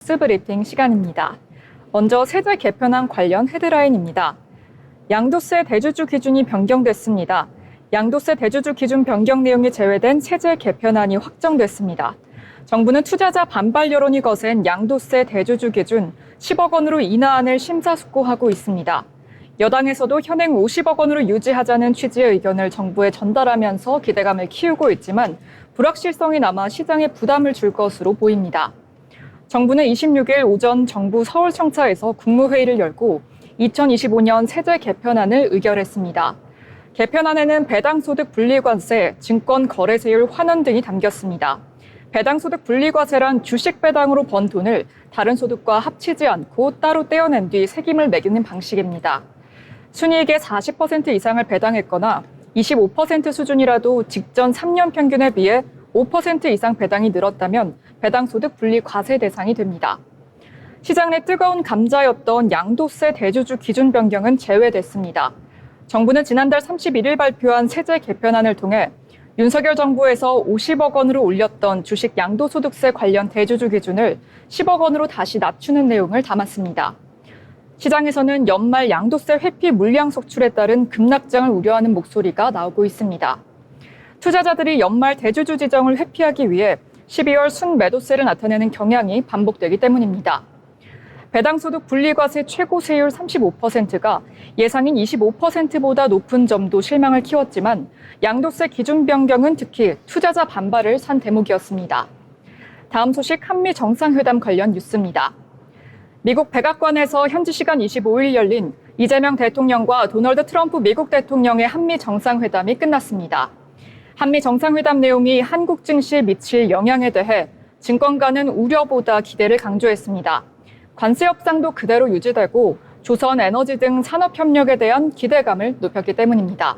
뉴스 브리핑 시간입니다. 먼저 세제 개편안 관련 헤드라인입니다. 양도세 대주주 기준이 변경됐습니다. 양도세 대주주 기준 변경 내용이 제외된 세제 개편안이 확정됐습니다. 정부는 투자자 반발 여론이 거센 양도세 대주주 기준 10억 원으로 인하안을 심사숙고하고 있습니다. 여당에서도 현행 50억 원으로 유지하자는 취지의 의견을 정부에 전달하면서 기대감을 키우고 있지만 불확실성이 남아 시장에 부담을 줄 것으로 보입니다. 정부는 26일 오전 정부 서울청사에서 국무회의를 열고 2025년 세제 개편안을 의결했습니다. 개편안에는 배당소득 분리과세, 증권거래세율 환원 등이 담겼습니다. 배당소득 분리과세란 주식 배당으로 번 돈을 다른 소득과 합치지 않고 따로 떼어낸 뒤 세금을 매기는 방식입니다. 순이익의 40% 이상을 배당했거나 25% 수준이라도 직전 3년 평균에 비해 5% 이상 배당이 늘었다면 배당소득 분리과세 대상이 됩니다. 시장 내 뜨거운 감자였던 양도세 대주주 기준 변경은 제외됐습니다. 정부는 지난달 31일 발표한 세제 개편안을 통해 윤석열 정부에서 50억 원으로 올렸던 주식 양도소득세 관련 대주주 기준을 10억 원으로 다시 낮추는 내용을 담았습니다. 시장에서는 연말 양도세 회피 물량 속출에 따른 급락장을 우려하는 목소리가 나오고 있습니다. 투자자들이 연말 대주주 지정을 회피하기 위해 12월 순매도세를 나타내는 경향이 반복되기 때문입니다. 배당소득 분리과세 최고세율 35%가 예상인 25%보다 높은 점도 실망을 키웠지만 양도세 기준 변경은 특히 투자자 반발을 산 대목이었습니다. 다음 소식 한미 정상회담 관련 뉴스입니다. 미국 백악관에서 현지 시간 25일 열린 이재명 대통령과 도널드 트럼프 미국 대통령의 한미 정상회담이 끝났습니다. 한미 정상회담 내용이 한국 증시에 미칠 영향에 대해 증권가는 우려보다 기대를 강조했습니다. 관세 협상도 그대로 유지되고 조선 에너지 등 산업협력에 대한 기대감을 높였기 때문입니다.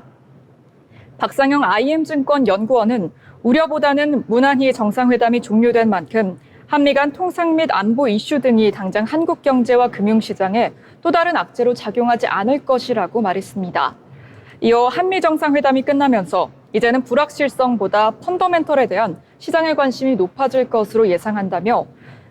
박상영 IM증권 연구원은 우려보다는 무난히 정상회담이 종료된 만큼 한미 간 통상 및 안보 이슈 등이 당장 한국 경제와 금융시장에 또 다른 악재로 작용하지 않을 것이라고 말했습니다. 이어 한미 정상회담이 끝나면서 이제는 불확실성보다 펀더멘털에 대한 시장의 관심이 높아질 것으로 예상한다며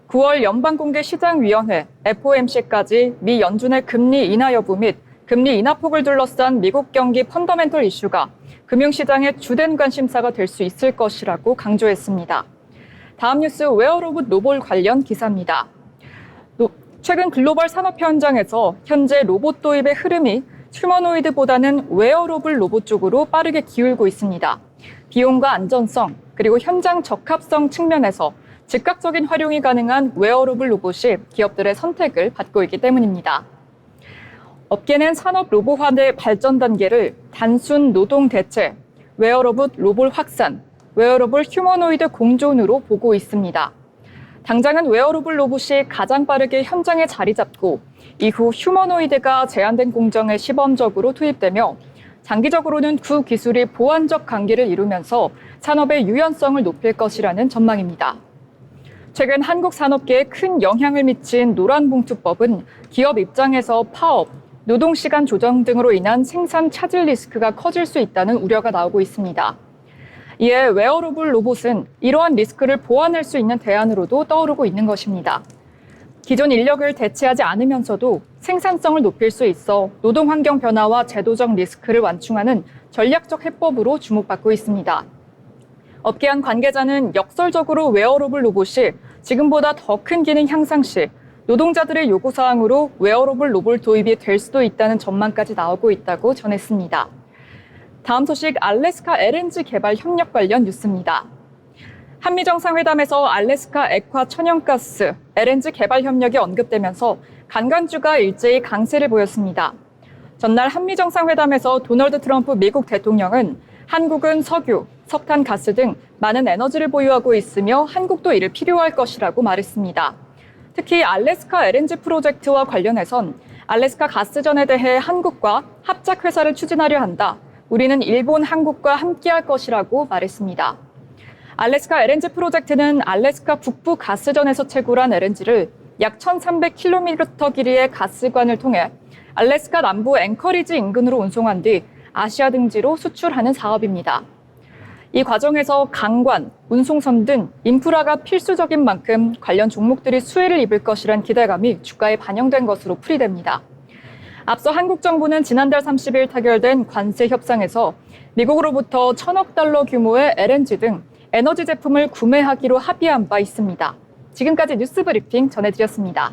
9월 연방공개시장위원회 FOMC까지 미 연준의 금리 인하 여부 및 금리 인하폭을 둘러싼 미국 경기 펀더멘털 이슈가 금융시장의 주된 관심사가 될 수 있을 것이라고 강조했습니다. 다음 뉴스 웨어로봇 로봇 관련 기사입니다. 최근 글로벌 산업 현장에서 현재 로봇 도입의 흐름이 휴머노이드보다는 웨어로블 로봇 쪽으로 빠르게 기울고 있습니다. 비용과 안전성, 그리고 현장 적합성 측면에서 즉각적인 활용이 가능한 웨어로블 로봇이 기업들의 선택을 받고 있기 때문입니다. 업계는 산업 로봇화의 발전 단계를 단순 노동 대체, 웨어로봇 로봇 확산, 웨어로블 휴머노이드 공존으로 보고 있습니다. 당장은 웨어로블 로봇이 가장 빠르게 현장에 자리 잡고 이후 휴머노이드가 제한된 공정에 시범적으로 투입되며 장기적으로는 그 기술이 보완적 관계를 이루면서 산업의 유연성을 높일 것이라는 전망입니다. 최근 한국 산업계에 큰 영향을 미친 노란봉투법은 기업 입장에서 파업, 노동시간 조정 등으로 인한 생산 차질 리스크가 커질 수 있다는 우려가 나오고 있습니다. 이에 웨어러블 로봇은 이러한 리스크를 보완할 수 있는 대안으로도 떠오르고 있는 것입니다. 기존 인력을 대체하지 않으면서도 생산성을 높일 수 있어 노동 환경 변화와 제도적 리스크를 완충하는 전략적 해법으로 주목받고 있습니다. 업계 한 관계자는 역설적으로 웨어러블 로봇이 지금보다 더 큰 기능 향상 시 노동자들의 요구사항으로 웨어러블 로봇 도입이 될 수도 있다는 전망까지 나오고 있다고 전했습니다. 다음 소식 알래스카 LNG 개발 협력 관련 뉴스입니다. 한미 정상회담에서 알래스카 액화 천연가스 LNG 개발 협력이 언급되면서 간간주가 일제히 강세를 보였습니다. 전날 한미 정상회담에서 도널드 트럼프 미국 대통령은 한국은 석유, 석탄, 가스 등 많은 에너지를 보유하고 있으며 한국도 이를 필요할 것이라고 말했습니다. 특히 알래스카 LNG 프로젝트와 관련해선 알래스카 가스전에 대해 한국과 합작 회사를 추진하려 한다. 우리는 일본, 한국과 함께할 것이라고 말했습니다. 알래스카 LNG 프로젝트는 알래스카 북부 가스전에서 채굴한 LNG를 약 1,300km 길이의 가스관을 통해 알래스카 남부 앵커리지 인근으로 운송한 뒤 아시아 등지로 수출하는 사업입니다. 이 과정에서 강관, 운송선 등 인프라가 필수적인 만큼 관련 종목들이 수혜를 입을 것이란 기대감이 주가에 반영된 것으로 풀이됩니다. 앞서 한국 정부는 지난달 30일 타결된 관세 협상에서 미국으로부터 1,000억 달러 규모의 LNG 등 에너지 제품을 구매하기로 합의한 바 있습니다. 지금까지 뉴스 브리핑 전해드렸습니다.